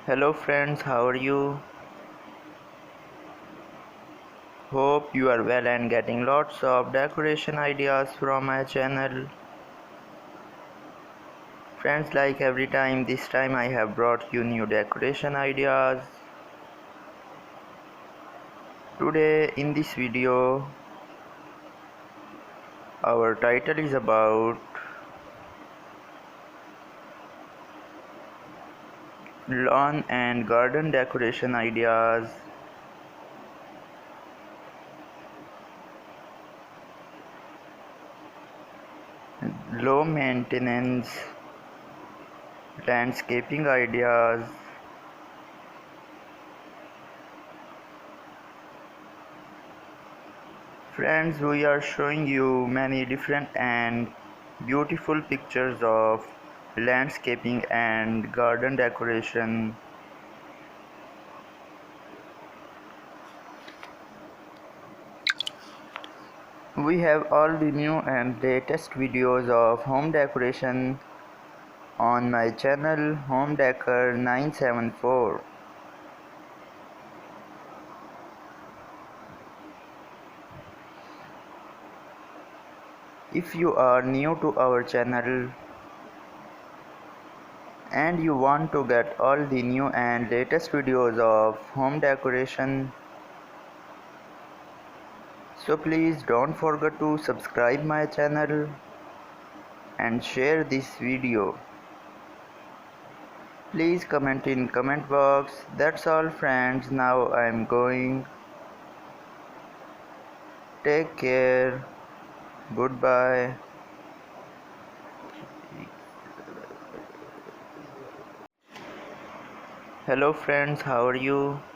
Hello friends, how are you? Hope you are well and getting lots of decoration ideas from my channel. Friends, like every time, this time I have brought you new decoration ideas. Today in this video, our title is about lawn and garden decoration ideas. Low maintenance landscaping ideas. Friends, we are showing you many different and beautiful pictures of landscaping and garden decoration. We have all the new and latest videos of home decoration on my channel Home Decor 974. If you are new to our channel and you want to get all the new and latest videos of home decoration, so please don't forget to subscribe my channel and share this video. Please comment in comment box. That's all friends. Now I'm going. Take care. Goodbye. Hello friends, how are you?